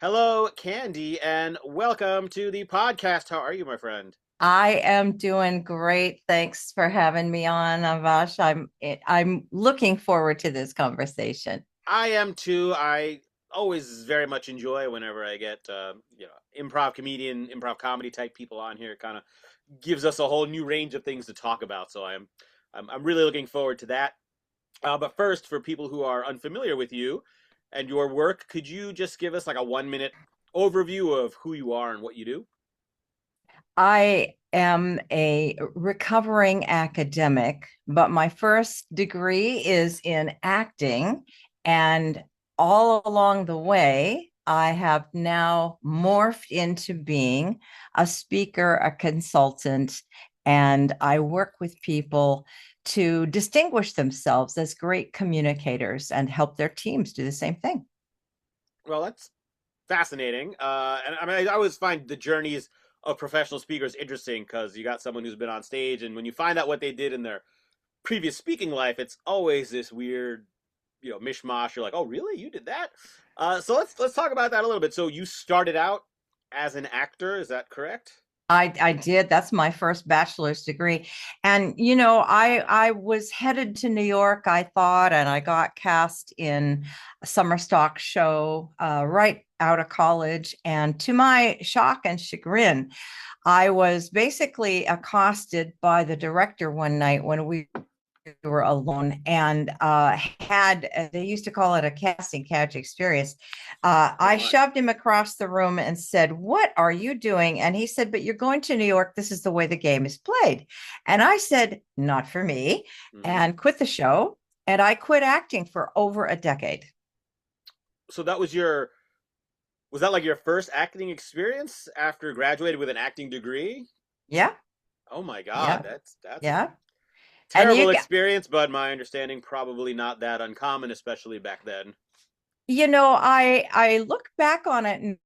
Hello, Candy, and welcome to the podcast. How are you, my friend? I am doing great. Thanks for having me on, Avash. I'm looking forward to this conversation. I am too. I always very much enjoy whenever I get improv comedian, improv comedy type people on here. It kind of gives us a whole new range of things to talk about. So I'm really looking forward to that. But first, for people who are unfamiliar with you and your work, could you just give us like a 1 minute overview of who you are and what you do? I am a recovering academic, but my first degree is in acting. And all along the way, I have now morphed into being a speaker, a consultant, and I work with people to distinguish themselves as great communicators and help their teams do the same thing. Well, that's fascinating. And I mean, I always find the journeys of professional speakers interesting because you got someone who's been on stage, and when you find out what they did in their previous speaking life, it's always this weird, mishmash. You're like, oh, really? You did that? So let's talk about that a little bit. So you started out as an actor, is that correct? I did. That's my first bachelor's degree. And I was headed to New York, I thought, and I got cast in a summer stock show right out of college. And to my shock and chagrin, I was basically accosted by the director one night when we were alone and had they used to call it a casting couch experience. Oh I my. shoved him across the room and said, "What are you doing?" And he said, "But you're going to New York. This is the way the game is played." And I said, "Not for me," Hmm. and quit the show. And I quit acting for over a decade. So that was that like your first acting experience after graduating with an acting degree? Yeah, Oh my God, yeah, that's a yeah. And terrible experience, but my understanding probably not that uncommon, especially back then. I look back on it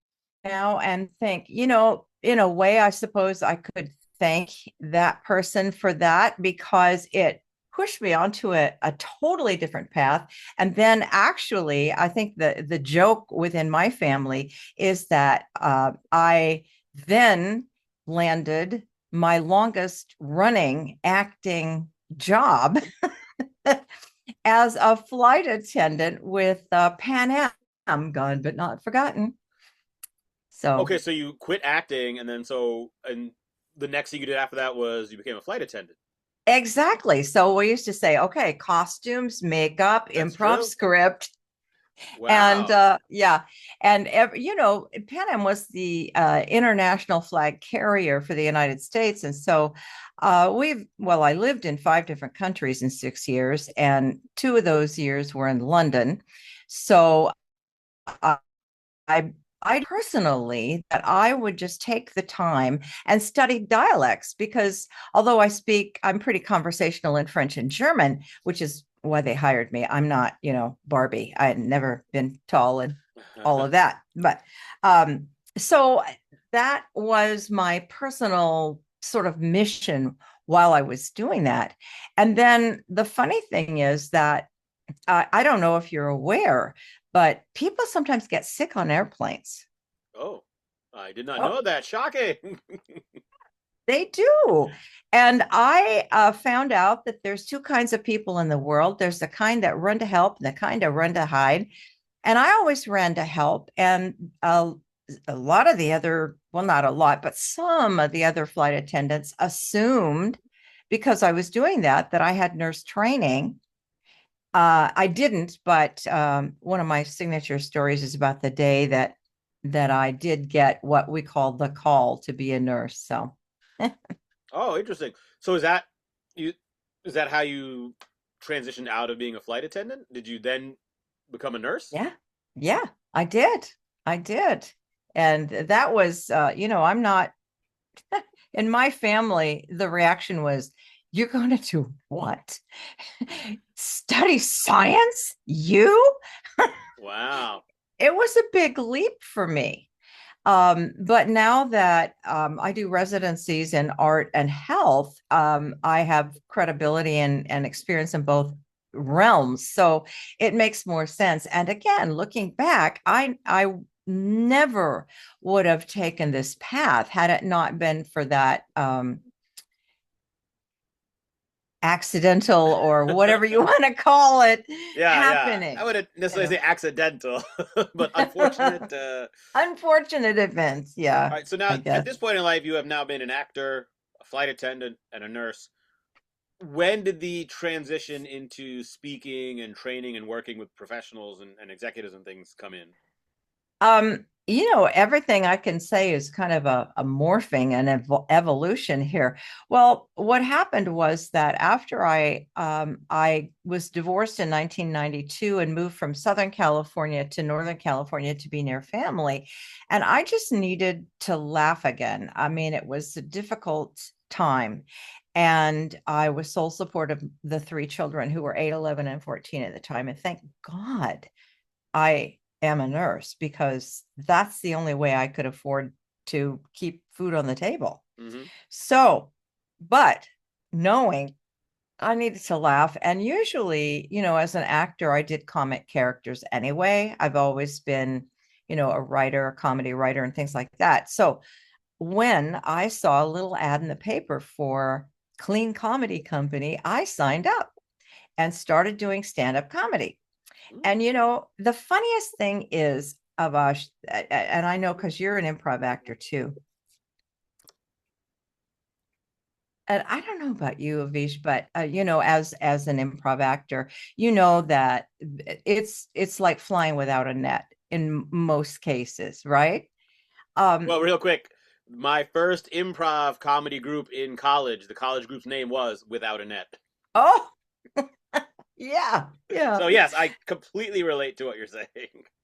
now and think, in a way, I suppose I could thank that person for that because it pushed me onto a totally different path. And then actually, I think the joke within my family is that I then landed my longest running acting job as a flight attendant with Pan Am, gone but not forgotten. So Okay, so you quit acting, and the next thing you did after that was you became a flight attendant. exactly. So we used to say, okay, costumes, makeup, That's improv true. script, and Wow. yeah, and Pan Am was the international flag carrier for the United States, and so I lived in 5 different countries in 6 years, and 2 of those years were in London. So uh, I I personally that I would just take the time and study dialects because although I'm pretty conversational in French and German, which is why they hired me. I'm not, Barbie. I had never been tall and all of that. But um, so that was my personal sort of mission while I was doing that. And then the funny thing is that I don't know if you're aware, but people sometimes get sick on airplanes. Oh, I did not Oh, know that. Shocking. they do. And I found out that there's two kinds of people in the world. There's the kind that run to help and the kind that run to hide. And I always ran to help. And a lot of the other, well, not a lot, but some of the other flight attendants assumed because I was doing that I had nurse training. I didn't, but one of my signature stories is about the day that I did get what we call the call to be a nurse. So, Oh, interesting. So you is that how you transitioned out of being a flight attendant? Did you then become a nurse? yeah, yeah, I did. I did. And that was, I'm not in my family, the reaction was, "You're going to do what? Study science? You?" Wow. It was a big leap for me. But now that I do residencies in art and health, I have credibility and experience in both realms. So it makes more sense. And again, looking back, I never would have taken this path had it not been for that accidental or whatever you want to call it Yeah, yeah. I happening, wouldn't you necessarily know. say accidental, but unfortunate. Unfortunate events, yeah, All right. So I now, at guess. this point in life, you have now been an actor, a flight attendant, and a nurse. When did the transition into speaking and training and working with professionals and executives and things come in? Everything I can say is kind of a morphing and evolution here. Well, what happened was that after I was divorced in 1992 and moved from Southern California to Northern California to be near family, and I just needed to laugh again. I mean, it was a difficult time. And I was sole support of the three children who were 8, 11, and 14 at the time. And thank God I am a nurse because that's the only way I could afford to keep food on the table. Mm-hmm. So, but knowing I needed to laugh, and usually, as an actor, I did comic characters anyway. I've always been, a writer, a comedy writer, and things like that. So, when I saw a little ad in the paper for Clean Comedy Company, I signed up and started doing stand-up comedy. And the funniest thing is, Avash, and I know because you're an improv actor too. And I don't know about you, Avish, but as an improv actor, you know that it's like flying without a net in most cases, right? Um, Well, real quick, my first improv comedy group in college, the college group's name was Without a Net. oh, yeah, yeah. So yes, I completely relate to what you're saying.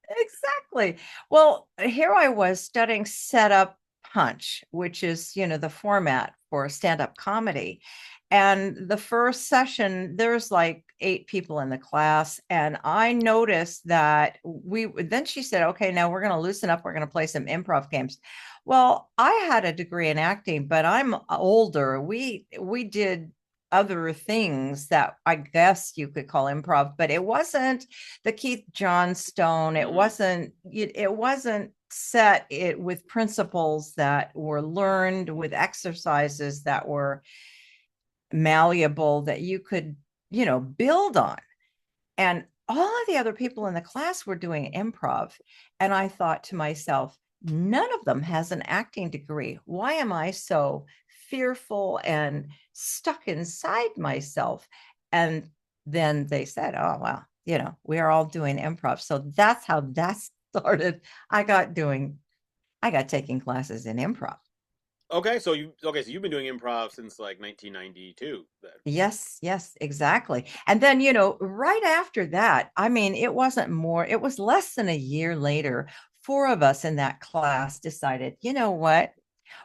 Exactly. Well, here I was studying setup punch, which is, the format for stand-up comedy. And the first session, there's like 8 people in the class. And I noticed that then she said, okay, now we're going to loosen up. We're going to play some improv games. Well, I had a degree in acting, but I'm older. We did other things that I guess you could call improv, but it wasn't the Keith Johnstone. It Mm-hmm. wasn't set it with principles that were learned, with exercises that were malleable that you could, build on. And all of the other people in the class were doing improv. And I thought to myself, none of them has an acting degree. Why am I so fearful and stuck inside myself? And then they said, oh, well, we are all doing improv. So that's how that started. I got doing, I got taking classes in improv. So you've been doing improv since like 1992 then. Yes, yes, exactly. And then, right after that, I mean, it was less than a year later, 4 of us in that class decided, you know what?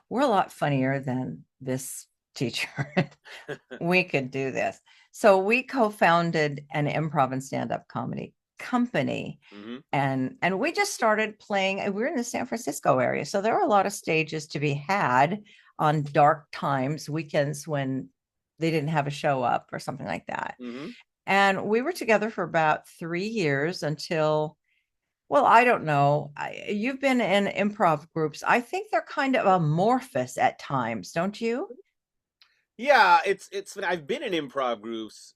We're a lot funnier than this teacher. We could do this. So we co-founded an improv and stand-up comedy company. Mm-hmm. And we just started playing. We were in the San Francisco area. So there were a lot of stages to be had on dark times, weekends when they didn't have a show up or something like that. Mm-hmm. And we were together for about 3 years until, well, I don't know. You've been in improv groups. I think they're kind of amorphous at times, don't you? Yeah, it's I've been in improv groups,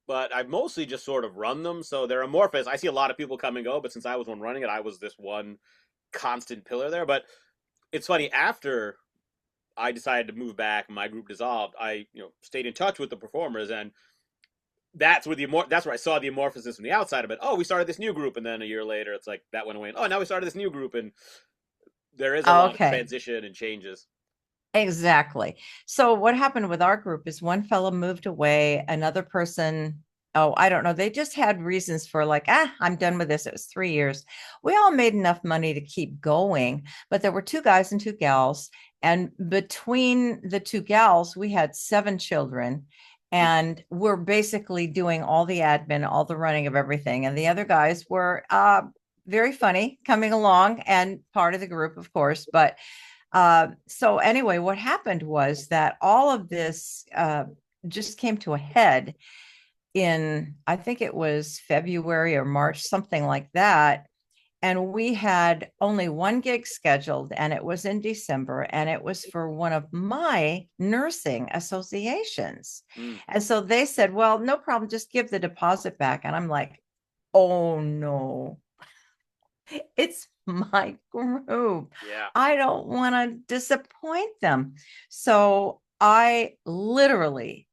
but I've mostly just sort of run them, so they're amorphous. I see a lot of people come and go, but since I was one running it, I was this one constant pillar there. But it's funny, after I decided to move back, my group dissolved, I stayed in touch with the performers, and that's where I saw the amorphousness from the outside of it. Oh, we started this new group, and then a year later, it's like that went away. And, oh, now we started this new group, and there is a lot of Okay. transition and changes. Exactly. So what happened with our group is one fellow moved away, another person, oh, I don't know. They just had reasons for like, I'm done with this. It was 3 years. We all made enough money to keep going, but there were 2 guys and 2 gals. And between the 2 gals, we had 7 children. And we're basically doing all the admin, all the running of everything. And the other guys were very funny coming along and part of the group, of course. But so anyway, what happened was that all of this just came to a head in, I think it was February or March, something like that. and we had only one gig scheduled, and it was in December, and it was for one of my nursing associations. Mm. And so they said, well, no problem, just give the deposit back. And I'm like, oh no, it's my group. Yeah. I don't want to disappoint them. So I literally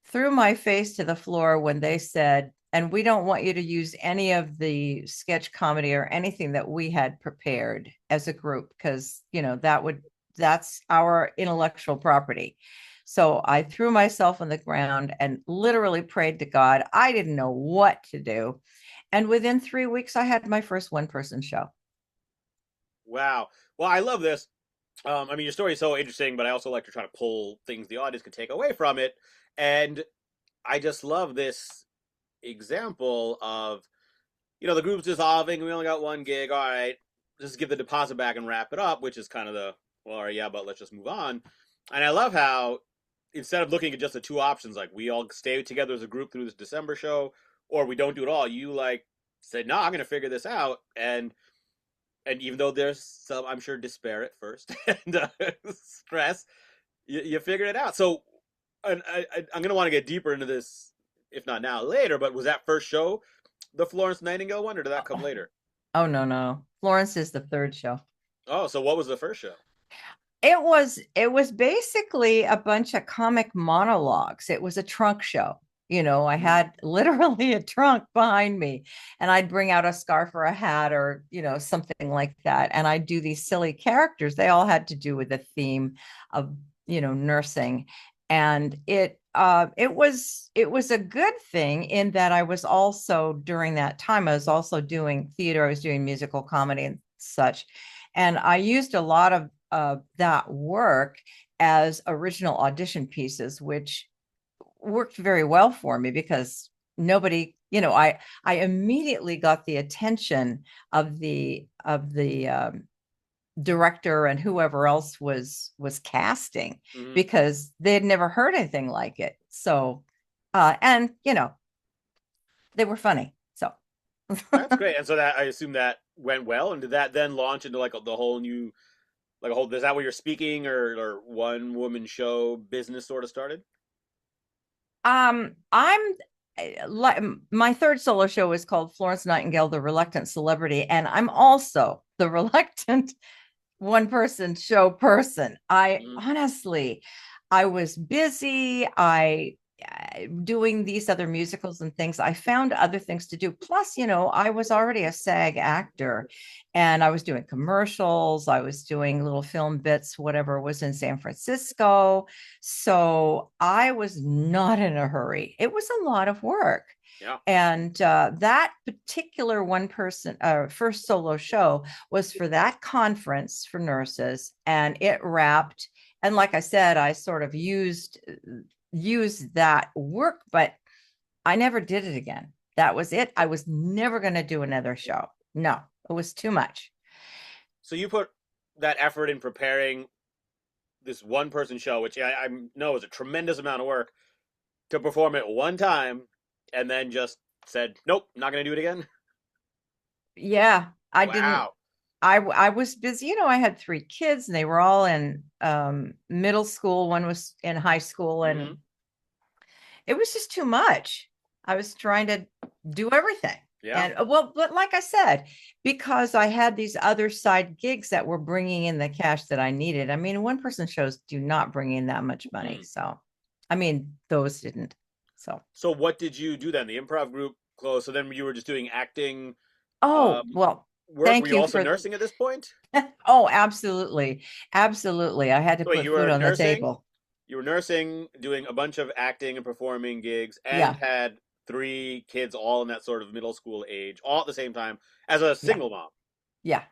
threw my face to the floor when they said, and we don't want you to use any of the sketch comedy or anything that we had prepared as a group, because, that's our intellectual property. So I threw myself on the ground and literally prayed to God. I didn't know what to do. And within 3 weeks, I had my first one-person show. Wow. Well, I love this. I mean, your story is so interesting, but I also like to try to pull things the audience can take away from it. And I just love this example of, the group's dissolving. We only got one gig. All right, just give the deposit back and wrap it up, which is kind of well, all right, yeah, but let's just move on. And I love how instead of looking at just the two options, like we all stay together as a group through this December show, or we don't do it all, you like said, no, I'm going to figure this out. And even though there's some, I'm sure, despair at first and stress, you figured it out. So, and I'm going to want to get deeper into this, if not now, later. But was that first show the Florence Nightingale one, or did that come later? Oh, no, no. Florence is the third show. Oh, so what was the first show? It was basically a bunch of comic monologues. It was a trunk show. I Mm. had literally a trunk behind me, and I'd bring out a scarf or a hat or, something like that. And I'd do these silly characters. They all had to do with the theme of, nursing. And it was a good thing in that I was also, during that time, I was also doing theater. I was doing musical comedy and such. And I used a lot of that work as original audition pieces, which worked very well for me because nobody, I immediately got the attention of the director and whoever else was casting, Hmm. because they had never heard anything like it. So and they were funny. So That's great. And so that I assume that went well. And did that then launch into like the whole new, like a whole? Is that where you're speaking or one woman show business sort of started? I'm like, my third solo show is called Florence Nightingale, the Reluctant Celebrity, and I'm also the reluctant one person show person. I Hmm. honestly, I was busy. I doing these other musicals and things. I found other things to do. Plus, I was already a SAG actor, and I was doing commercials. I was doing little film bits, whatever was in San Francisco. So I was not in a hurry. It was a lot of work. Yeah. And that particular one person, first solo show was for that conference for nurses, and it wrapped. And like I said, I sort of used that work, but I never did it again. That was it. I was never going to do another show. No, it was too much. So you put that effort in preparing this one person show, which I know is a tremendous amount of work, to perform it one time, and then just said, nope, not going to do it again. Yeah, I didn't. Wow. I was busy. I had three kids, and they were all in middle school. One was in high school, Hmm. and it was just too much. I was trying to do everything. Yeah. And well, but like I said, because I had these other side gigs that were bringing in the cash that I needed. I mean, one person shows do not bring in that much money. Mm. So, I mean, those didn't. So, So what did you do then? The improv group closed. So then you were just doing acting oh, um, well, work. Were thank you you also for, nursing at this point? oh, absolutely. Absolutely. I had to So wait, put you food were on the nursing. table. You were nursing, doing a bunch of acting and performing gigs, and Yeah. had three kids all in that sort of middle school age, all at the same time as a Yeah. single mom. Yeah.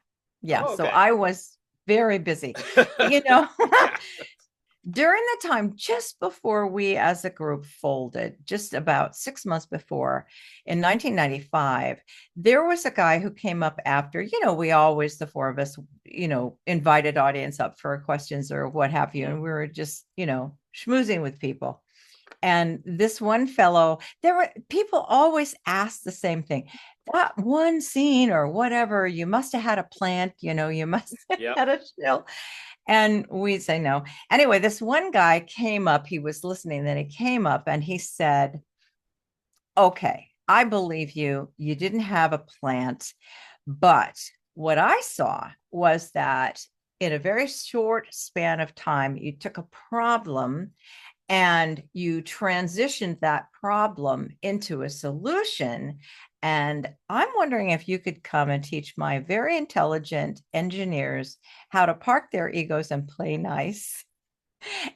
Yeah. Oh, So okay. I was very busy. You know, Yeah. during the time just before we as a group folded, just about 6 months before, in 1995, there was a guy who came up after, we always, the four of us, invited audience up for questions or what have you. And we were just, schmoozing with people. And this one fellow, there were people always ask the same thing. that one scene or whatever, you must have had a plant, you must have Yep. had a chill. And we say no. Anyway, this one guy came up, he was listening, then he came up and he said, okay, I believe you. You didn't have a plant. But what I saw was that in a very short span of time, you took a problem and you transitioned that problem into a solution. And I'm wondering if you could come and teach my very intelligent engineers how to park their egos and play nice.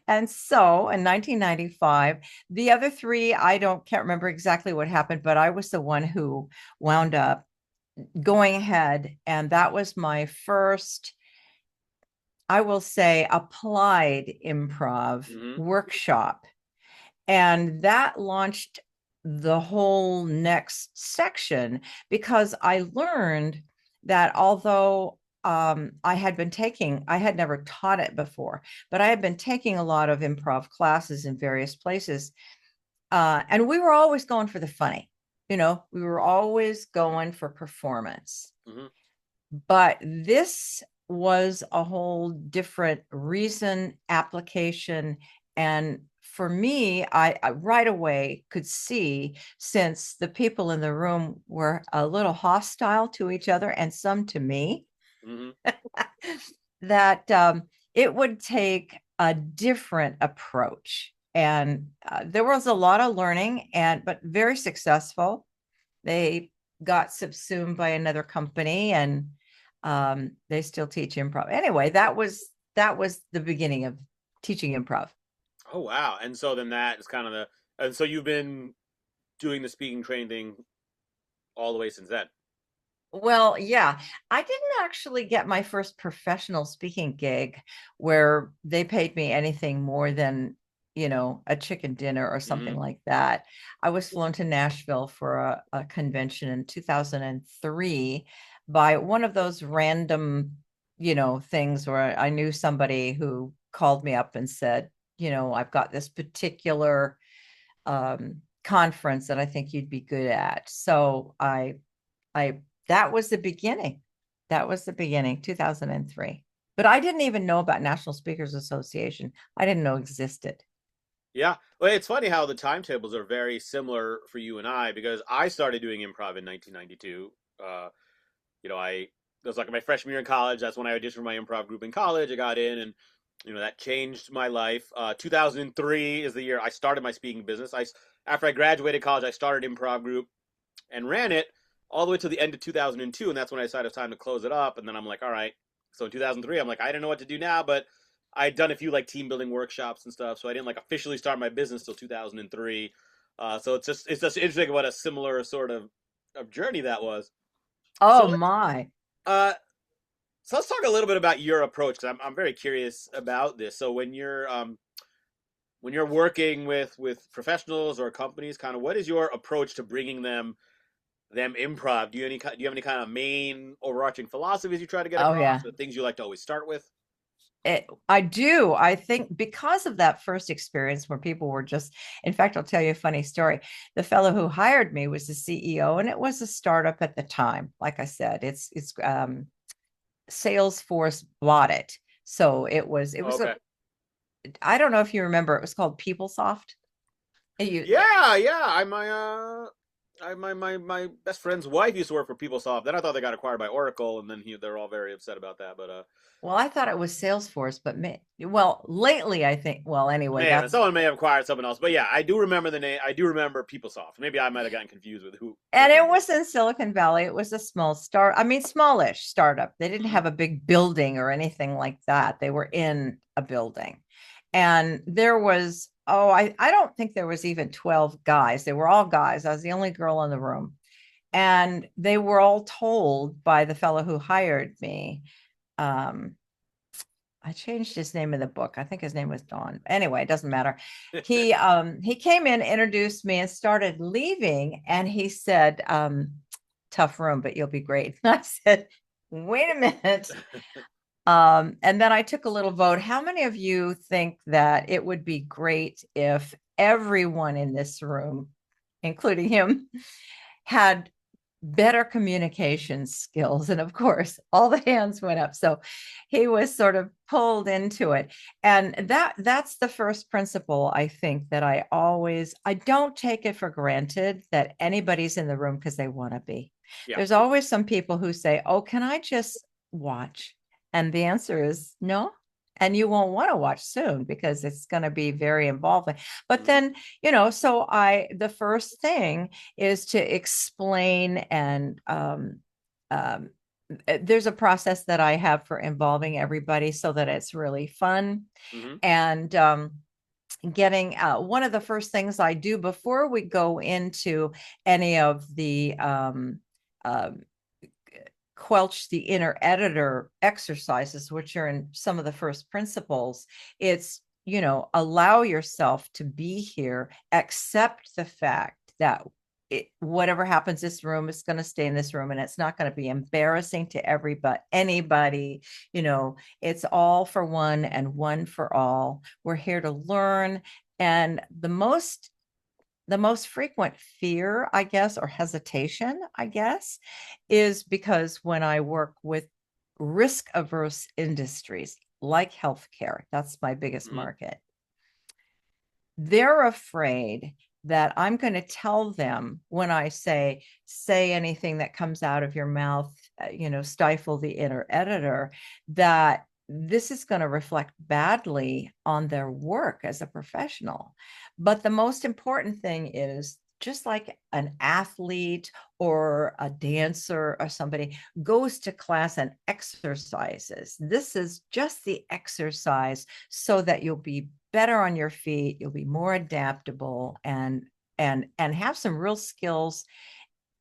And so in 1995, the other three, I don't can't remember exactly what happened, but I was the one who wound up going ahead. And that was my first, I will say, applied improv Hmm. workshop. And that launched the whole next section because I learned that although I had never taught it before, but I had been taking a lot of improv classes in various places. And we were always going for the funny, we were always going for performance. Hmm. But this was a whole different reason application. And for me, I right away could see, since the people in the room were a little hostile to each other and some to me, Hmm. that it would take a different approach. And there was a lot of learning, but very successful. They got subsumed by another company, and they still teach improv. Anyway, that was the beginning of teaching improv. Oh wow! And so then that is kind of the, and so you've been doing the speaking training thing all the way since then. Well, yeah, I didn't actually get my first professional speaking gig where they paid me anything more than, a chicken dinner or something Hmm. like that. I was flown to Nashville for a convention in 2003 by one of those random, things where I knew somebody who called me up and said, I've got this particular conference that I think you'd be good at. So I that was the beginning. That was the beginning, 2003. But I didn't even know about National Speakers Association. I didn't know existed. Yeah, well, it's funny how the timetables are very similar for you and I because I started doing improv in 1992. I it was like my freshman year in college. That's when I auditioned for my improv group in college. I got in, and that changed my life. 2003 is the year I started my speaking business. I After I graduated college, I started improv group and ran it all the way to the end of 2002, and that's when I decided it was time to close it up. And then I'm like, all right. So in 2003, I'm like, I didn't know what to do now, but I'd done a few like team building workshops and stuff, so I didn't like officially start my business till 2003. So it's just interesting what a similar sort of journey that was. So Oh my. uh, so let's talk a little bit about your approach because I'm very curious about this. So when you're working with professionals or companies, kind of what is your approach to bringing them improv? Do you have any kind of main overarching philosophies you try to get Oh across, yeah. or things you like to always start with? I do. I think because of that first experience where people were just, in fact, I'll tell you a funny story. The fellow who hired me was the CEO, and it was a startup at the time. Like I said, it's Salesforce bought it. So it was a, Okay. I don't know if you remember, it was called PeopleSoft. You, Yeah, yeah. My best friend's wife used to work for PeopleSoft. Then I thought they got acquired by Oracle, and then they're all very upset about that. But well, I thought it was Salesforce, but well, lately I think, well, anyway, man, that's, someone may have acquired someone else. But yeah, I do remember the name. I do remember PeopleSoft. Maybe I might have gotten confused with who and what it company. was in Silicon Valley. It was a I mean, smallish startup. They didn't Mm-hmm. have a big building or anything like that. They were in a building. And there was, I don't think there was even 12 guys. They were all guys. I was the only girl in the room. And they were all told by the fellow who hired me, um, I changed his name in the book. I think his name was Don. Anyway, it doesn't matter. He came in, introduced me, and started leaving. And he said, tough room, but you'll be great. And I said, wait a minute. And then I took a little vote. How many of you think that it would be great if everyone in this room, including him, had better communication skills. And of course, all the hands went up. So he was sort of pulled into it. And that's the first principle, I think, that I don't take it for granted that anybody's in the room because they want to be. Yeah. There's always some people who say, "Oh, can I just watch?" And the answer is no. And you won't want to watch soon because it's going to be very involving. But Hmm. then, the first thing is to explain and um, there's a process that I have for involving everybody so that it's really fun. Hmm. And getting one of the first things I do before we go into any of the uh, quelch the inner editor exercises, which are in some of the first principles, it's, allow yourself to be here, accept the fact that whatever happens in this room is going to stay in this room, and it's not going to be embarrassing to anybody. It's all for one and one for all. We're here to learn. And the most frequent fear, I guess, or hesitation, I guess, is because when I work with risk averse industries like healthcare, that's my biggest Hmm. market, they're afraid that I'm going to tell them when I say anything that comes out of your mouth, stifle the inner editor, that this is going to reflect badly on their work as a professional. But the most important thing is, just like an athlete or a dancer or somebody goes to class and exercises, this is just the exercise so that you'll be better on your feet, you'll be more adaptable, and have some real skills,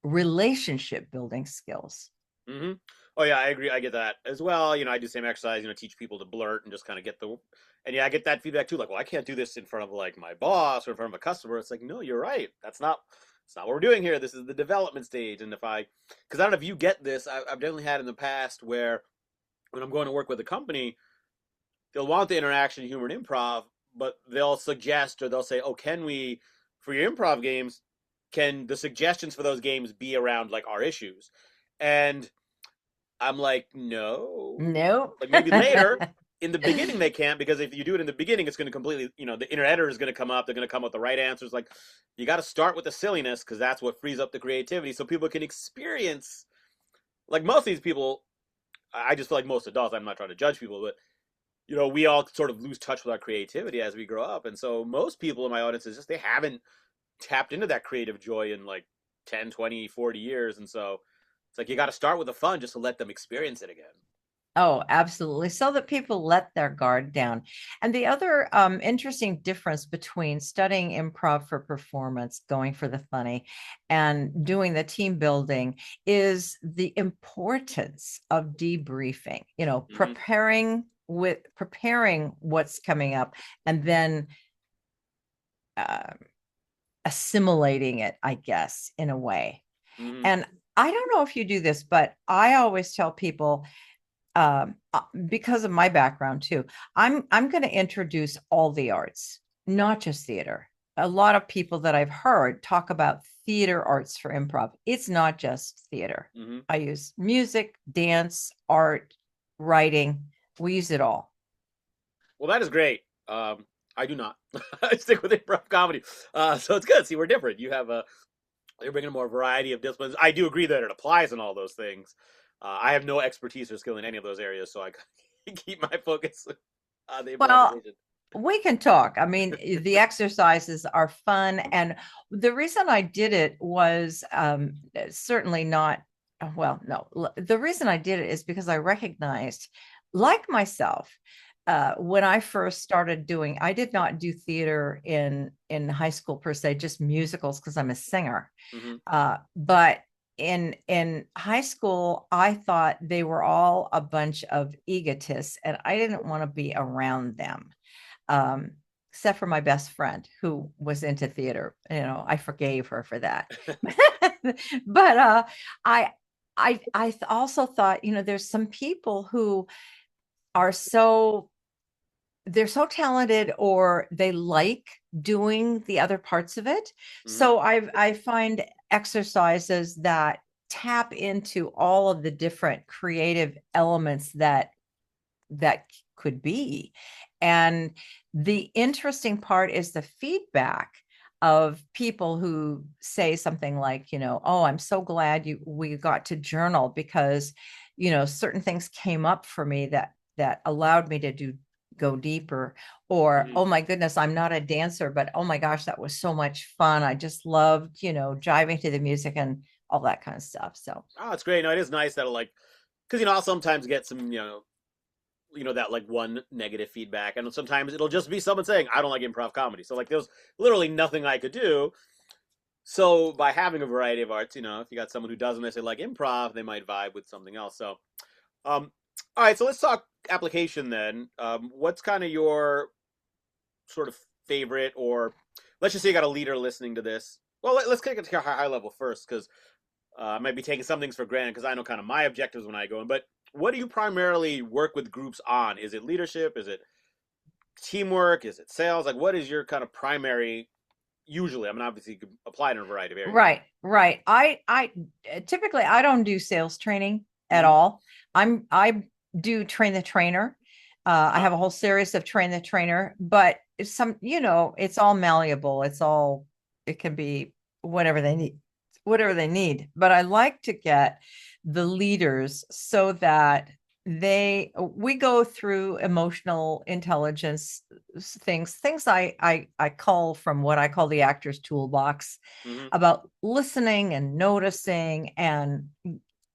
relationship building skills. Hmm. Oh yeah, I agree. I get that as well. I do the same exercise. Teach people to blurt and just kind of get the. And yeah, I get that feedback too. Like, well, I can't do this in front of like my boss or in front of a customer. It's like, no, you're right. It's not what we're doing here. This is the development stage. And because I don't know if you get this, I've definitely had in the past where when I'm going to work with a company, they'll want the interaction, humor, and improv, but they'll suggest or they'll say, "Oh, can we, for your improv games, can the suggestions for those games be around like our issues?" And I'm like, no. Nope. Like maybe later. In the beginning, they can't because if you do it in the beginning, it's going to completely, the inner editor is going to come up. They're going to come up with the right answers. Like you got to start with the silliness because that's what frees up the creativity, so people can experience. Like most of these people, I just feel like most adults. I'm not trying to judge people, but we all sort of lose touch with our creativity as we grow up, and so most people in my audience is just they haven't tapped into that creative joy in like 10, 20, 40 years, and so it's like you got to start with the fun just to let them experience it again. Oh, absolutely. So that people let their guard down. And the other interesting difference between studying improv for performance, going for the funny, and doing the team building is the importance of debriefing, Mm-hmm. preparing what's coming up, and then uh, assimilating it, I guess, in a way. Mm-hmm. And I don't know if you do this, but I always tell people, because of my background too, I'm going to introduce all the arts, not just theater. A lot of people that I've heard talk about theater arts for improv. It's not just theater. Mm-hmm. I use music, dance, art, writing. We use it all. Well, that is great. I do not. I stick with improv comedy, so it's good. See, we're different. You're bringing a more variety of disciplines. I do agree that it applies in all those things. I have no expertise or skill in any of those areas, so I keep my focus on the Well, improvisation. we can talk. I mean, the exercises are fun. And the reason I did it was certainly not, well, no, the reason I did it is because I recognized, like myself, when I first started doing, I did not do theater in high school per se, just musicals because I'm a singer. Mm-hmm. But in high school, I thought they were all a bunch of egotists, and I didn't want to be around them. Um, Except for my best friend who was into theater. I forgave her for that. But I I also thought, there's some people who are they're so talented, or they like doing the other parts of it. Mm-hmm. So I find exercises that tap into all of the different creative elements that could be. And the interesting part is the feedback of people who say something like, oh, I'm so glad we got to journal because, certain things came up for me that allowed me to go deeper. Or, Mhm. oh my goodness, I'm not a dancer, but oh my gosh, that was so much fun. I just loved, jiving to the music and all that kind of stuff. So Oh, it's great. No, it is nice that like, because I'll sometimes get some that like one negative feedback, and sometimes it'll just be someone saying I don't like improv comedy. So like, there's literally nothing I could do. So by having a variety of arts, if you got someone who doesn't necessarily like improv, they might vibe with something else. So, um, all right, so let's talk application then. What's kind of your sort of favorite, or let's just say you got a leader listening to this. Well, let's kick it to a high level first, because I might be taking some things for granted because I know kind of my objectives when I go in. But what do you primarily work with groups on? Is it leadership? Is it teamwork? Is it sales? Like, what is your kind of primary? Usually, I mean, obviously, you can apply it in a variety of areas. right. I typically I don't do sales training at Mm-hmm. all. I do train the trainer. I Uh-huh. have a whole series of train the trainer, but it's all malleable. It can be whatever they need, whatever they need. But I like to get the leaders so that we go through emotional intelligence things I call from what I call the actor's toolbox, Mm-hmm. about listening and noticing, and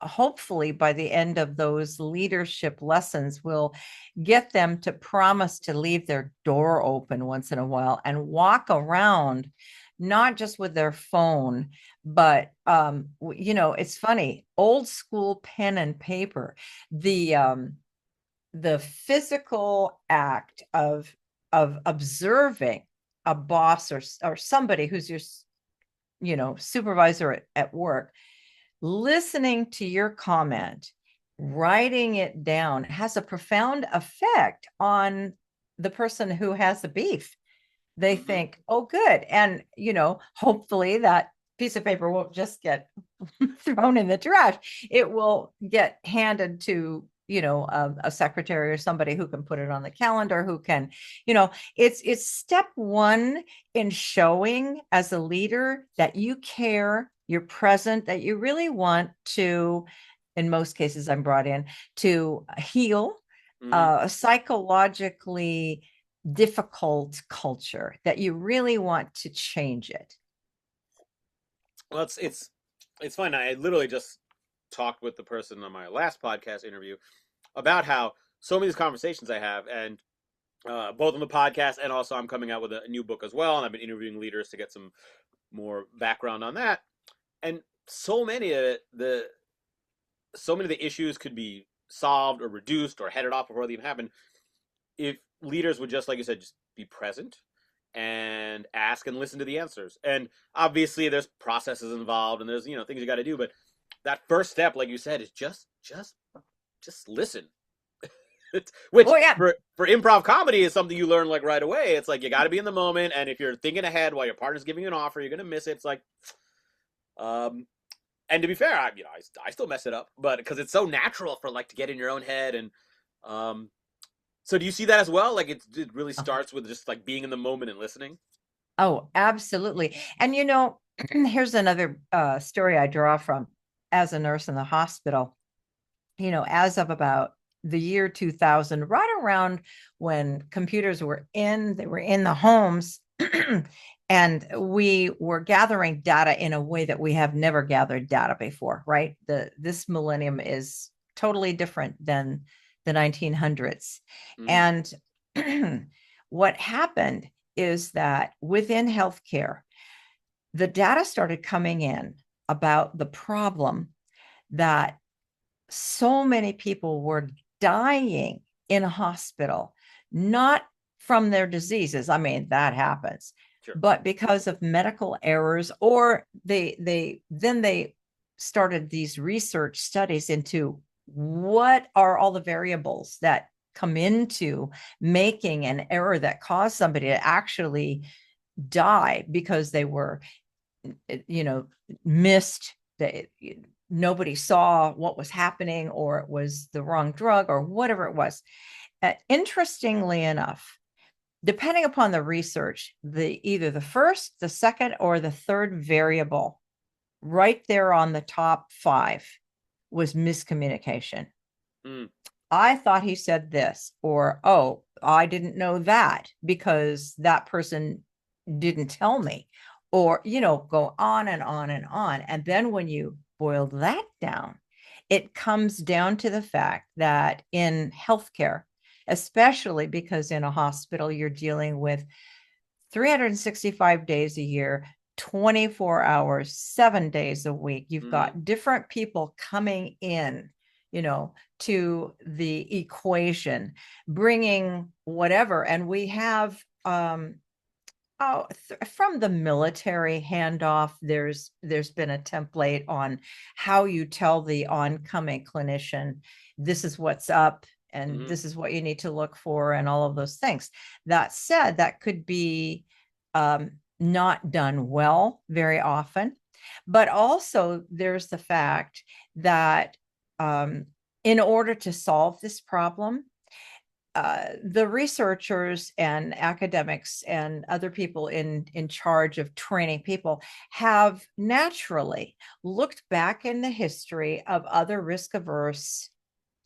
hopefully by the end of those leadership lessons we'll get them to promise to leave their door open once in a while and walk around, not just with their phone, but it's funny, old school pen and paper, the physical act of observing a boss or somebody who's your supervisor at work, listening to your comment, writing it down has a profound effect on the person who has the beef. They Mm-hmm. think, oh, good. And, hopefully that piece of paper won't just get thrown in the trash. It will get handed to, a secretary or somebody who can put it on the calendar, who can, it's step one in showing as a leader that you care, you're present, that you really want to, in most cases, I'm brought in to heal Mm-hmm. a psychologically difficult culture, that you really want to change it. Well, it's fun. I literally just talked with the person on my last podcast interview about how so many of these conversations I have, and both on the podcast, and also I'm coming out with a new book as well, and I've been interviewing leaders to get some more background on that. And so many of the issues could be solved or reduced or headed off before they even happen if leaders would just, like you said, just be present and ask and listen to the answers. And obviously, there's processes involved, and there's things you got to do. But that first step, like you said, is just listen. Which Oh yeah. for improv comedy is something you learn like right away. It's like you got to be in the moment, and if you're thinking ahead while your partner's giving you an offer, you're gonna miss it. It's like, um, and to be fair, I still mess it up, but because it's so natural for like to get in your own head. And um, so do you see that as well? Like it really starts with just like being in the moment and listening. Oh, absolutely. And here's another story I draw from as a nurse in the hospital. As of about the year 2000, right around when computers they were in the homes, and we were gathering data in a way that we have never gathered data before, right? This millennium is totally different than the 1900s. Mm-hmm. And what happened is that within healthcare, the data started coming in about the problem that so many people were dying in a hospital, not from their diseases. I mean, that happens, Sure. but because of medical errors, or they started these research studies into what are all the variables that come into making an error that caused somebody to actually die because they were, you know, missed nobody saw what was happening, or it was the wrong drug, or whatever it was. Interestingly enough, depending upon the research, either the first, the second, or the third variable right there on the top five was miscommunication. Mm, I thought he said this, or, oh, I didn't know that because that person didn't tell me, or, go on and on and on. And then when you boil that down, it comes down to the fact that in healthcare, especially because in a hospital, you're dealing with 365 days a year, 24 hours, 7 days a week. You've mm-hmm, got different people coming in, to the equation, bringing whatever. And we have, from the military handoff, there's been a template on how you tell the oncoming clinician, this is what's up and mm-hmm. this is what you need to look for, and all of those things. That said, that could be not done well very often. But also there's the fact that in order to solve this problem, the researchers and academics and other people in charge of training people have naturally looked back in the history of other risk averse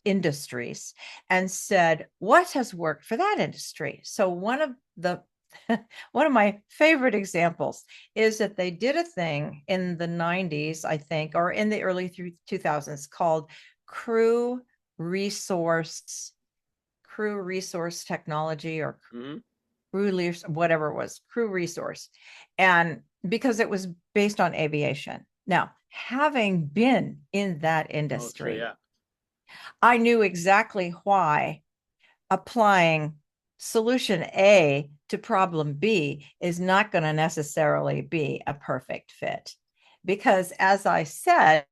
industries and said, what has worked for that industry? So one of my favorite examples is that they did a thing in the 90s, I think, or in the early 2000s, called crew resource technology, or Mm-hmm. whatever it was, crew resource. And because it was based on aviation. Now, having been in that Oh, sure, industry, yeah. I knew exactly why applying solution A to problem B is not going to necessarily be a perfect fit. Because as I said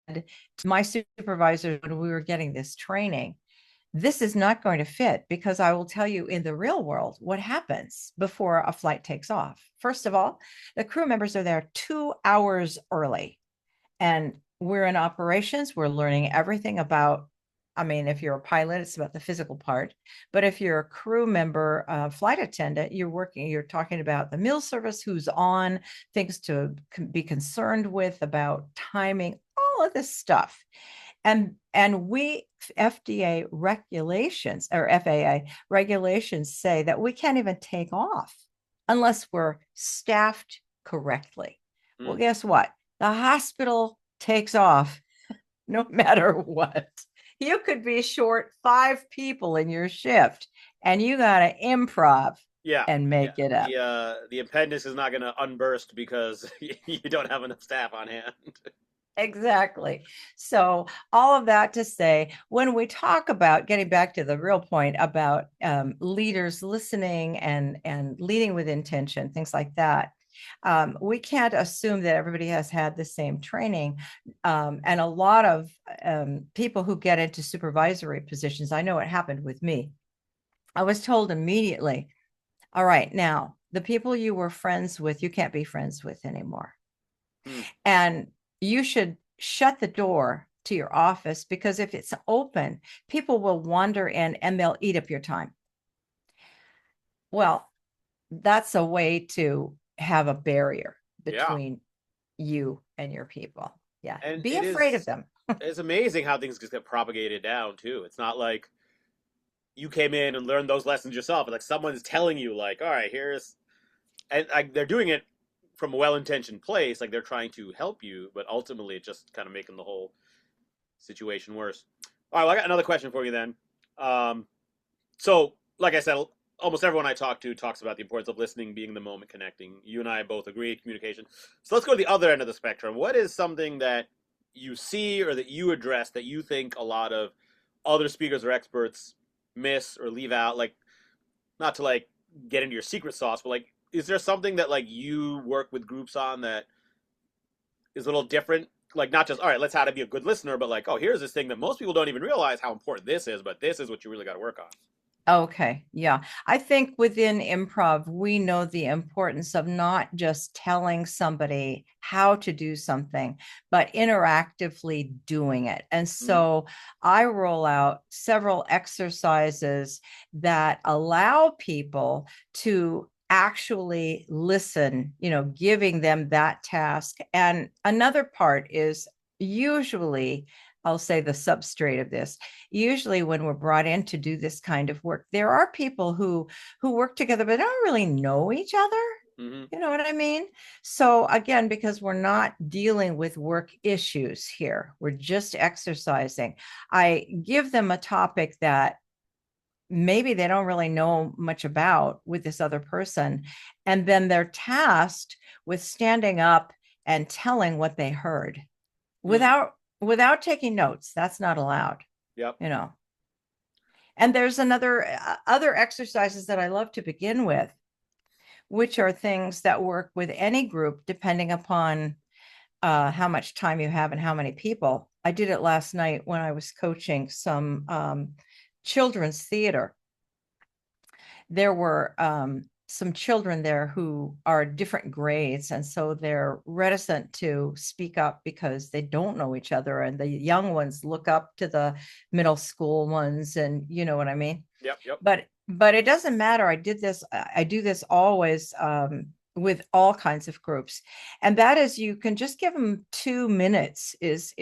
to my supervisor when we were getting this training, this is not going to fit, because I will tell you, in the real world, what happens before a flight takes off. First of all, the crew members are there 2 hours early, and we're in operations. We're learning everything about, I mean, if you're a pilot, it's about the physical part. But if you're a crew member, flight attendant, you're talking about the meal service, who's on, things to be concerned with about timing, all of this stuff. And we FDA regulations, or FAA regulations, say that we can't even take off unless we're staffed correctly. Well, Mm. guess what? The hospital takes off no matter what. You could be short 5 people in your shift, and you got to improv Yeah, and yeah. make it up. The appendix is not going to unburst because you don't have enough staff on hand. Exactly. So all of that to say, when we talk about, getting back to the real point about leaders listening and leading with intention, things like that, we can't assume that everybody has had the same training. And a lot of people who get into supervisory positions, I know it happened with me. I was told immediately, all right, now the people you were friends with, you can't be friends with anymore. Hmm. And you should shut the door to your office, because if it's open, people will wander in and they'll eat up your time. Well, that's a way to have a barrier Yeah, between you and your people. Yeah. and Be afraid of them. it's amazing how things just get propagated down too. It's not like you came in and learned those lessons yourself. Like someone's telling you, like, all right, here's, and like they're doing it from a well-intentioned place, like they're trying to help you, but ultimately it's just kind of making the whole situation worse. All right, well, I got another question for you then. Um, so, like I said, almost everyone I talk to talks about the importance of listening, being in the moment, connecting. You and I both agree, communication. So let's go to the other end of the spectrum. What is something that you see or that you address that you think a lot of other speakers or experts miss or leave out? Like, not to like get into your secret sauce, but like, is there something that like you work with groups on that is a little different? Like, not just all right, let's how to be a good listener, but like, oh, here's this thing that most people don't even realize how important this is, but this is what you really got to work on. Okay, yeah. I think within improv, we know the importance of not just telling somebody how to do something, but interactively doing it. And Mm, so I roll out several exercises that allow people to actually listen, giving them that task. And another part is usually, I'll say the substrate of this, usually when we're brought in to do this kind of work, there are people who work together but don't really know each other. hmm You know what I mean? So again, because we're not dealing with work issues here, we're just exercising. I give them a topic that maybe they don't really know much about with this other person, and then they're tasked with standing up and telling what they heard mm, without taking notes. That's not allowed, yep. you know. And there's other exercises that I love to begin with, which are things that work with any group depending upon how much time you have and how many people. I did it last night when I was coaching some children's theater. There were some children there who are different grades, and so they're reticent to speak up because they don't know each other, and the young ones look up to the middle school ones, and you know what I mean. Yep. Yep. But it doesn't matter. I do this always with all kinds of groups, and that is, you can just give them 2 minutes is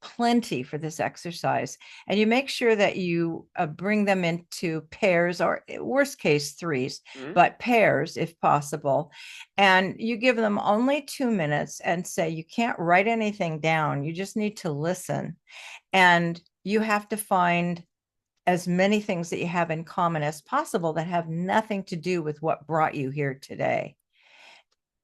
plenty for this exercise, and you make sure that you bring them into pairs, or worst case threes, hmm but pairs if possible, and you give them only 2 minutes and say you can't write anything down, you just need to listen, and you have to find as many things that you have in common as possible that have nothing to do with what brought you here today.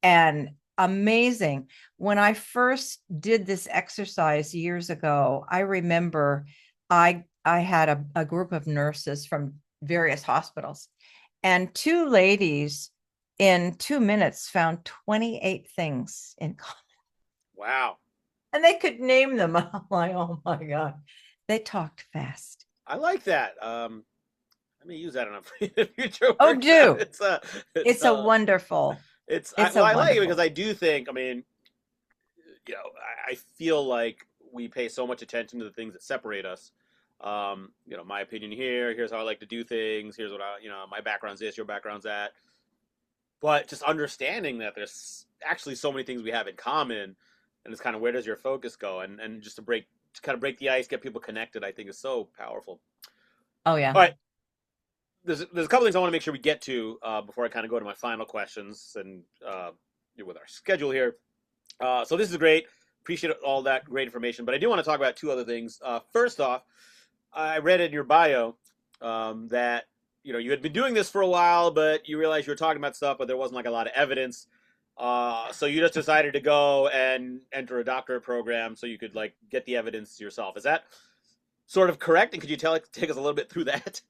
And amazing. When I first did this exercise years ago, I remember I had a group of nurses from various hospitals, and two ladies in 2 minutes found 28 things in common, Wow. and they could name them. I'm like, oh my God. They talked fast. I like that. Let me use that in a future Oh, workshop. do. It's It's a wonderful, well, it's a I like it because wonderful. I do think, I mean, I feel like we pay so much attention to the things that separate us. My opinion here, here's how I like to do things, here's what my background's this, your background's that. But just understanding that there's actually so many things we have in common, and it's kind of where does your focus go, and just to kind of break the ice, get people connected, I think is so powerful. Oh yeah. All right, there's a couple things I want to make sure we get to before I kind of go to my final questions and with our schedule here. So this is great. Appreciate all that great information, but I do want to talk about two other things. First off, I read in your bio that you had been doing this for a while, but you realized you were talking about stuff, but there wasn't like a lot of evidence. So you just decided to go and enter a doctorate program so you could like get the evidence yourself. Is that sort of correct? And could you take us a little bit through that?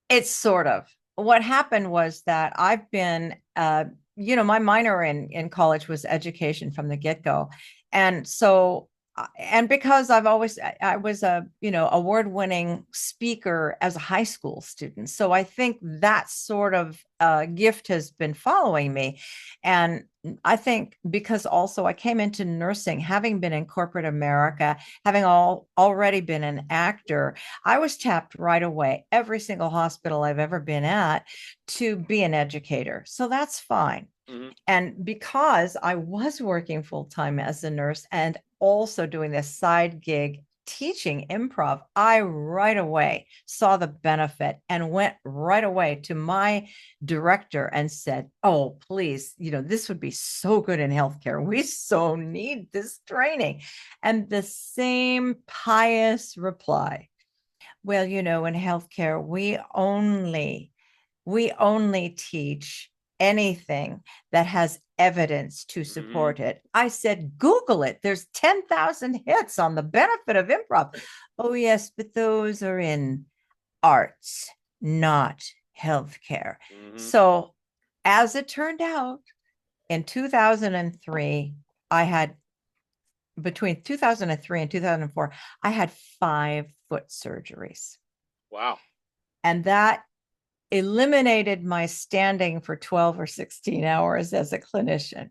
It's sort of. What happened was that I've been, my minor in college was education from the get-go. And so, and because I was a, award-winning speaker as a high school student. So I think that sort of gift has been following me. And I think because also I came into nursing, having been in corporate America, having already been an actor, I was tapped right away, every single hospital I've ever been at, to be an educator. So that's fine. Mm-hmm. And because I was working full time as a nurse and also doing this side gig teaching improv, I right away saw the benefit and went right away to my director and said, oh, please, this would be so good in healthcare. We so need this training. And the same pious reply, well, in healthcare, we only teach anything that has evidence to Mm-hmm. support it. I said, Google it. There's 10,000 hits on the benefit of improv. Oh, yes, but those are in arts, not healthcare. Mm-hmm. So, as it turned out, in 2003, I had between 2003 and 2004, I had 5 foot surgeries. Wow. And that eliminated my standing for 12 or 16 hours as a clinician,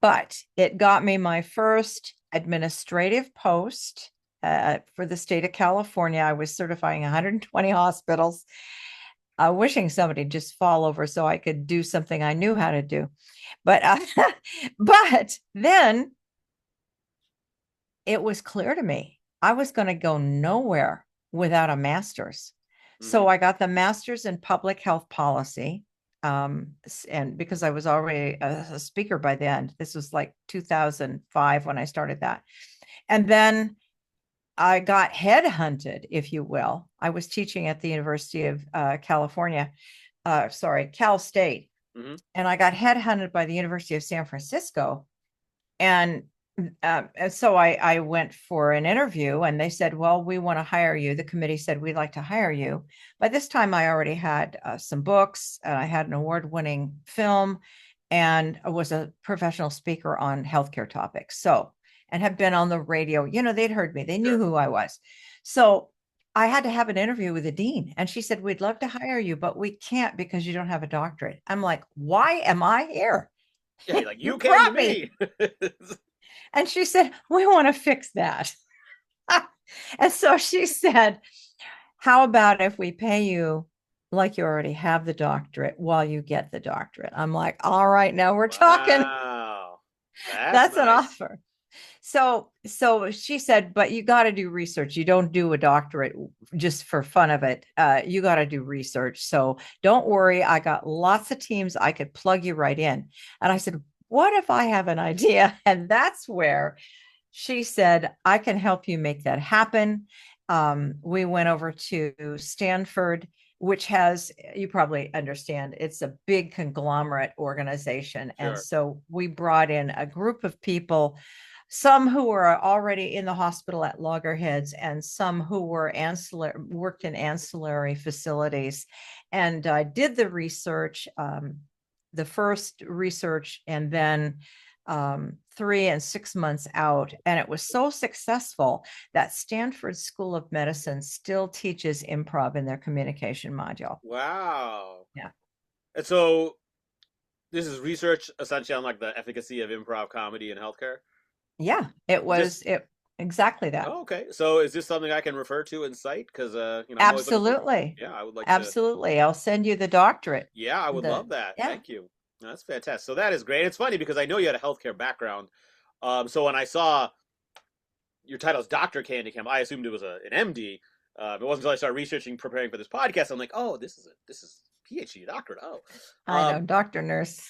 but it got me my first administrative post for the state of California. I was certifying 120 hospitals, wishing somebody just fall over so I could do something I knew how to do. But but then it was clear to me I was going to go nowhere without a master's. Mm-hmm. So I got the master's in public health policy. And because I was already a speaker by then, this was like 2005 when I started that. And then I got headhunted, if you will. I was teaching at the University of California, Cal State. Mm-hmm. And I got headhunted by the University of San Francisco. And so I went for an interview and they said, well, we want to hire you. The committee said, we'd like to hire you. By this time, I already had some books. I had an award-winning film and I was a professional speaker on healthcare topics. So, and have been on the radio. You know, they'd heard me. They knew Sure. who I was. So I had to have an interview with the dean. And she said, we'd love to hire you, but we can't because you don't have a doctorate. I'm like, why am I here? Yeah, like You you came to brought me. And she said, we want to fix that. And so she said, how about if we pay you like you already have the doctorate while you get the doctorate? I'm like, all right, now we're talking. Wow. That's an Nice. offer. So she said, but you got to do research. You don't do a doctorate just for fun of it. You got to do research. So don't worry. I got lots of teams. I could plug you right in. And I said, what if I have an idea? And that's where she said, I can help you make that happen. We went over to Stanford, which has, you probably understand, it's a big conglomerate organization. And Sure. so we brought in a group of people, some who were already in the hospital at loggerheads and some who were worked in ancillary facilities, and did the research, the first research, and then 3 and 6 months out. And it was so successful that Stanford School of Medicine still teaches improv in their communication module. Wow. Yeah. And so this is research essentially on like the efficacy of improv comedy in healthcare. Yeah, it Is this was it exactly that. Oh, okay. So is this something I can refer to and cite? Because I'm always looking for. Absolutely. Yeah, I would like to. Absolutely. I'll send you the doctorate. Yeah, I would The love that. Yeah. Thank you. That's fantastic. So that is great. It's funny because I know you had a healthcare background. So when I saw your title is Doctor Candy Campbell, I assumed it was an MD. It wasn't until I started researching, preparing for this podcast, I'm like, oh, this is PhD doctorate. Oh, I know, um, doctor nurse.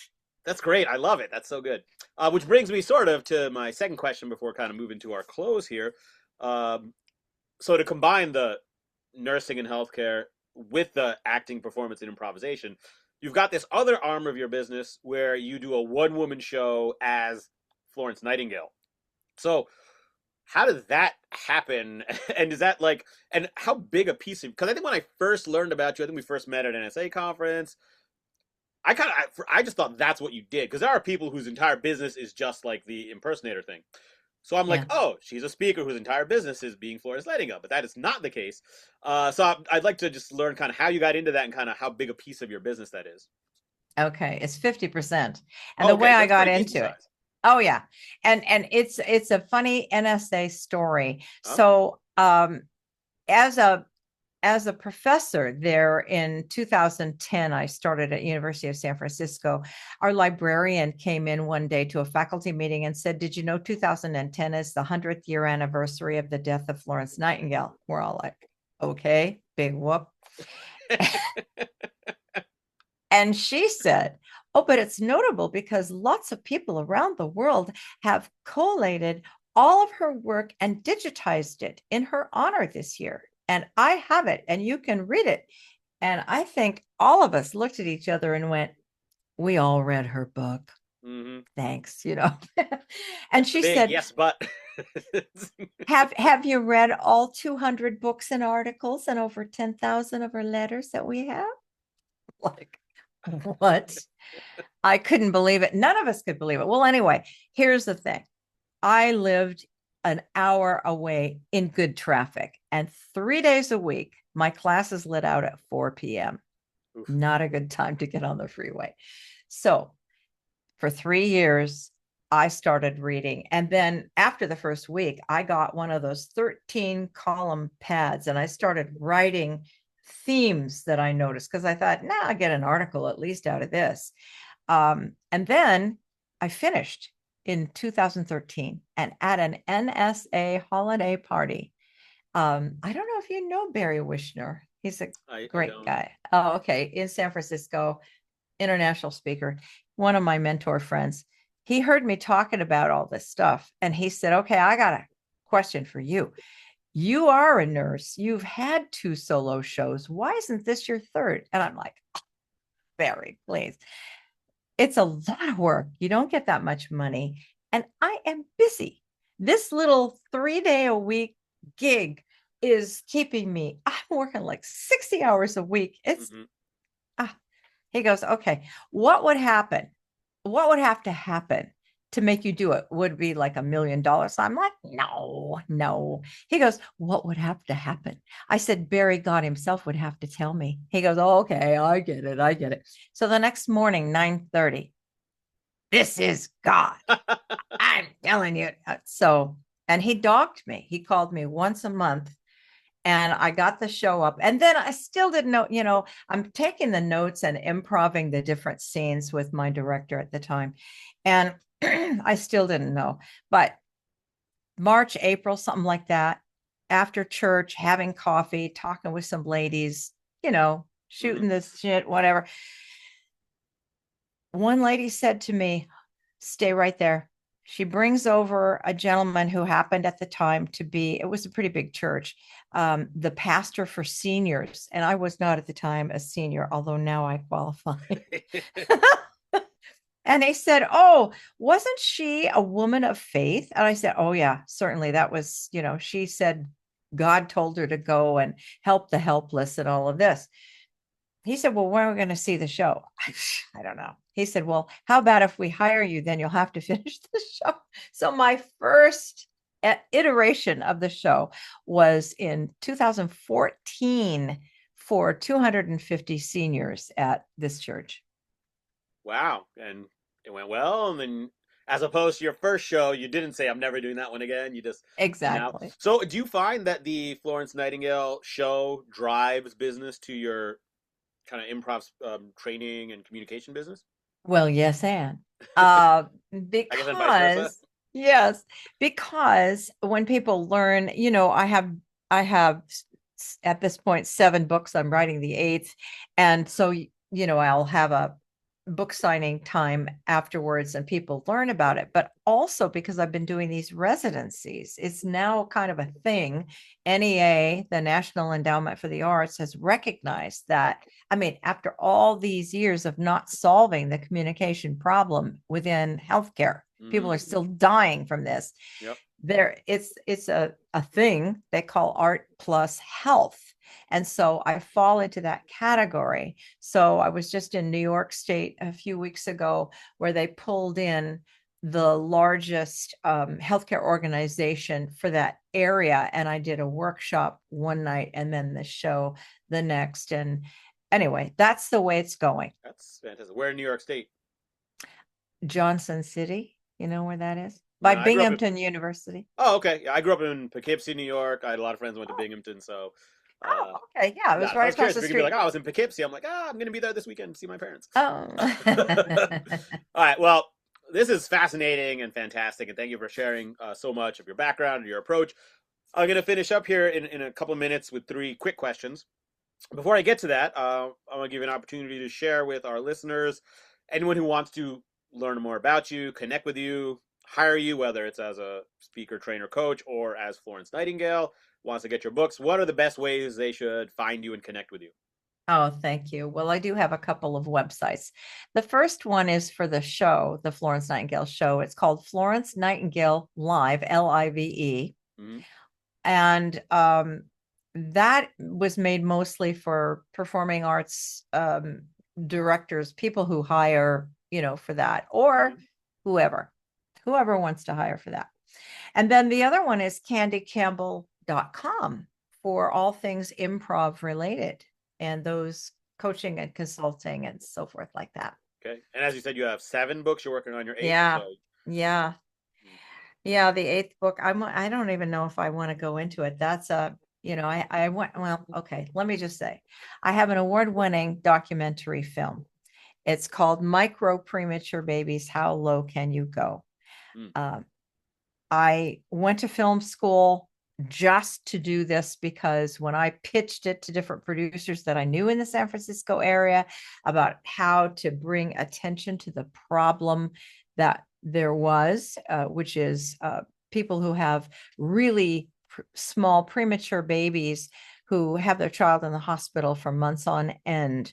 that's great. I love it. That's so good. Which brings me sort of to my second question before kind of moving to our close here. Um, so to combine the nursing and healthcare with the acting, performance, and improvisation, you've got this other arm of your business where you do a one-woman show as Florence Nightingale. So how did that happen? And is that like, and how big a piece of, because I think when I first learned about you, I think we first met at an NSA conference. I just thought that's what you did, because there are people whose entire business is just like the impersonator thing. So I'm like, Yeah. oh, she's a speaker whose entire business is being Florence Nightingale, but that is not the case. So I'd like to just learn kind of how you got into that and kind of how big a piece of your business that is. Okay. It's 50%. And the way Okay, so I that's got pretty decent into it. size. Oh yeah. And it's a funny NSA story. Oh, So as a professor there in 2010, I started at University of San Francisco. Our librarian came in one day to a faculty meeting and said, did you know 2010 is the 100th year anniversary of the death of Florence Nightingale? We're all like, okay, big whoop. And she said, oh, but it's notable because lots of people around the world have collated all of her work and digitized it in her honor this year. And I have it, and you can read it. And I think all of us looked at each other and went, we all read her book. mm-hmm. Thanks, And she Big said, yes, but have you read all 200 books and articles and over 10,000 of her letters that we have? Like, what? I couldn't believe it. None of us could believe it. Well, anyway, here's the thing. I lived an hour away in good traffic, and 3 days a week, my classes lit out at 4 p.m. Oof. Not a good time to get on the freeway. So for 3 years, I started reading. And then after the first week, I got one of those 13 column pads and I started writing themes that I noticed because I thought, nah, I get an article at least out of this. And then I finished in 2013 and at an NSA holiday party. I don't know if you know Barry Wishner. He's a I great don't. guy. Oh, okay. In San Francisco, international speaker, one of my mentor friends. He heard me talking about all this stuff and he said, okay, I got a question for you. You are a nurse. You've had 2 solo shows. Why isn't this your third? And I'm like, oh, Barry, please. It's a lot of work. You don't get that much money. And I am busy. This little 3 day a week gig is keeping me, I'm working like 60 hours a week. It's, Hmm. ah, he goes, okay, what would happen? What would have to happen to make you do it? Would it be like $1 million? I'm like, no, no. He goes, what would have to happen? I said, Barry God himself would have to tell me. He goes, oh, okay, I get it. I get it. So the next morning, 9:30, this is God. I'm telling you. So, and he dogged me. He called me once a month and I got the show up. And then I still didn't know, I'm taking the notes and improving the different scenes with my director at the time. And I still didn't know. But March, April, something like that, after church, having coffee, talking with some ladies, Hmm. shooting this shit, whatever. One lady said to me, stay right there. She brings over a gentleman who happened at the time to be, it was a pretty big church, the pastor for seniors. And I was not at the time a senior, although now I qualify. And they said, oh, wasn't she a woman of faith? And I said, oh, yeah, certainly. That was, she said God told her to go and help the helpless and all of this. He said, well, when are we going to see the show? I don't know. He said, well, how about if we hire you, then you'll have to finish the show. So my first iteration of the show was in 2014 for 250 seniors at this church. Wow. And it went well. And then, as opposed to your first show, you didn't say, I'm never doing that one again. You just, and now. Exactly. So, do you find that the Florence Nightingale show drives business to your kind of improv training and communication business? Well, yes, and uh, I guess, and vice versa. because yes, because when people learn, I have at this point 7 books. I'm writing the eighth, and so I'll have a book signing time afterwards, and people learn about it. But also because I've been doing these residencies, it's now kind of a thing. NEA, the National Endowment for the Arts, has recognized that. I mean, after all these years of not solving the communication problem within healthcare, people Hmm. are still dying from this. Yep. It's a thing they call art plus health. And so I fall into that category. So I was just in New York State a few weeks ago where they pulled in the largest healthcare organization for that area. And I did a workshop one night and then the show the next. And anyway, that's the way it's going. That's fantastic. Where in New York State? Johnson City, you know where that is? By No, I grew up in. Binghamton University. Oh, okay. Yeah, I grew up in Poughkeepsie, New York. I had a lot of friends who went to Oh, Binghamton, so oh, uh, okay. Yeah, it yeah. was If I right was across curious, the if you could be like, street. "Oh, I was in Poughkeepsie," I'm like, "Ah, I'm going to be there this weekend to see my parents." Oh. All right. Well, this is fascinating and fantastic, and thank you for sharing so much of your background and your approach. I'm going to finish up here in a couple of minutes with 3 quick questions. Before I get to that, I want to give you an opportunity to share with our listeners, anyone who wants to learn more about you, connect with you, hire you, whether it's as a speaker, trainer, coach, or as Florence Nightingale, wants to get your books. What are the best ways they should find you and connect with you? Oh, thank you. Well, I do have a couple of websites. The first one is for the show, the Florence Nightingale show. It's called Florence Nightingale Live, Live. Mm-hmm. And that was made mostly for performing arts directors, people who hire, for that, or Mm-hmm. whoever, whoever wants to hire for that. And then the other one is candycampbell.com for all things improv related. And those coaching and consulting and so forth like that. Okay. And as you said, you have 7 books. You're working on your 8th. Yeah. So, Yeah. Yeah, the eighth book. I don't even know if I want to go into it. That's a, I went, well, okay, let me just say, I have an award-winning documentary film. It's called Micro Premature Babies, How Low Can You Go? mm, Um, I went to film school just to do this because when I pitched it to different producers that I knew in the San Francisco area about how to bring attention to the problem that there was, which is people who have really small premature babies who have their child in the hospital for months on end.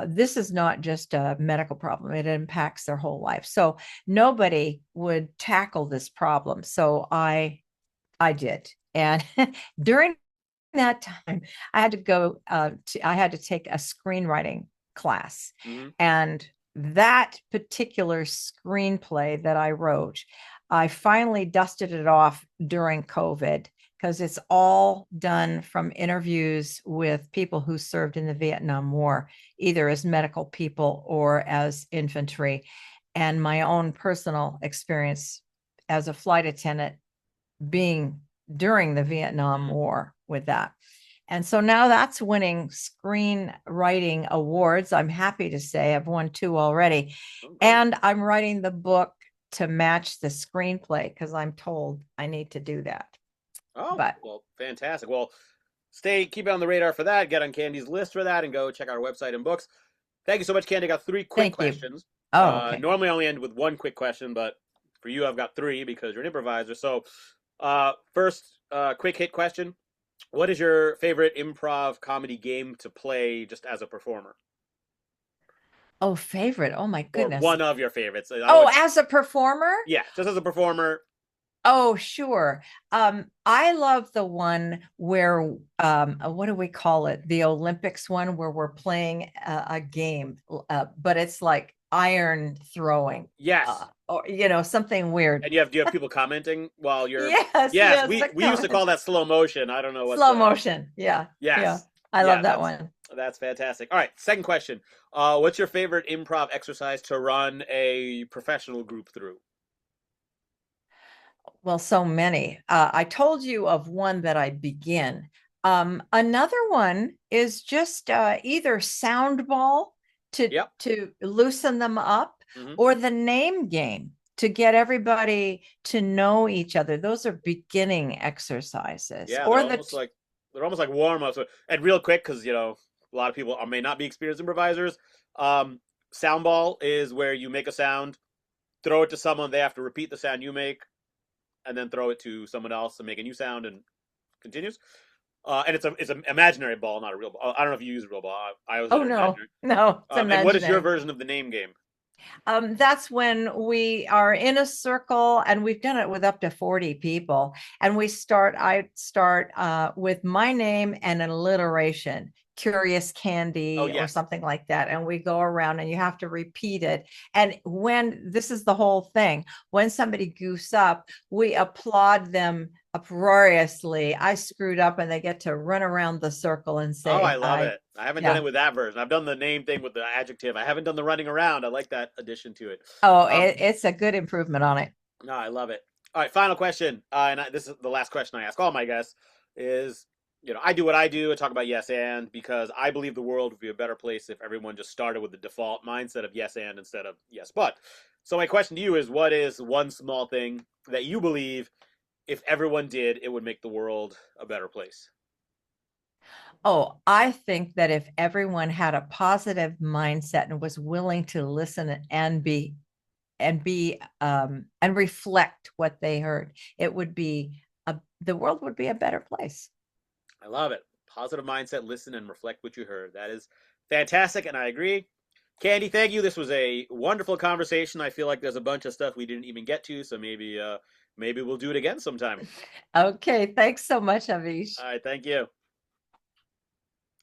This is not just a medical problem, it impacts their whole life. So nobody would tackle this problem. So I did. And during that time, I had to go I had to take a screenwriting class. mm-hmm. And that particular screenplay that I wrote, I finally dusted it off during COVID because it's all done from interviews with people who served in the Vietnam War, either as medical people or as infantry, and my own personal experience as a flight attendant being during the Vietnam War with that. And so now that's winning screenwriting awards. I'm happy to say I've won 2 already. Okay. And I'm writing the book to match the screenplay because I'm told I need to do that. Oh, But well, fantastic. Well, keep it on the radar for that. Get on Candy's list for that and go check out our website and books. Thank you so much, Candy. I got 3 quick thank you. questions. Oh, okay. Normally I only end with 1 quick question, but for you, I've got 3 because you're an improviser. So, first, quick hit question. What is your favorite improv comedy game to play just as a performer? Oh, favorite. Oh, my Or goodness. one of your favorites? Oh, as a performer? Yeah, just as a performer. Oh, sure. I love the one where, what do we call it? The Olympics one where we're playing a game, but it's like iron throwing. Yes. Or, something weird. And do you have people commenting while you're? Yes, Yes, yes. we used to call that slow motion. I don't know what Slow motion. Yeah. Yes. Yeah. I love that one. That's fantastic. All right, second question. What's your favorite improv exercise to run a professional group through? Well, so many. I told you of one that I begin. Another one is just either sound ball to loosen them up, or the name game to get everybody to know each other. Those are beginning exercises. Yeah, or they're almost like warm ups. And real quick, because a lot of people may not be experienced improvisers. Sound ball is where you make a sound, throw it to someone, they have to repeat the sound you make, and then throw it to someone else and make a new sound and continues. And it's an imaginary ball, not a real ball. I don't know if you use a real ball. I was no, imaginary. No, it's imaginary. And what is your version of the name game? That's when we are in a circle, and we've done it with up to 40 people. And I start with my name and an alliteration, Curious Candy, or something like that. And we go around and you have to repeat it. And this is the whole thing, when somebody goofs up, we applaud them uproariously. I screwed up, and they get to run around the circle and say, "Oh, I love it." I haven't done it with that version. I've done the name thing with the adjective. I haven't done the running around. I like that addition to it. Oh, it's a good improvement on it. No, I love it. All right, final question. This is the last question I ask all my guests is, I do what I do. I talk about yes and because I believe the world would be a better place if everyone just started with the default mindset of yes and instead of yes but. So my question to you is, what is one small thing that you believe if everyone did, it would make the world a better place? Oh, I think that if everyone had a positive mindset and was willing to listen and reflect what they heard, it would be the world would be a better place. I love it. Positive mindset, listen and reflect what you heard. That is fantastic, and I agree. Candy, thank you. This was a wonderful conversation. I feel like there's a bunch of stuff we didn't even get to, so maybe we'll do it again sometime. Okay, thanks so much, Avish. All right, thank you.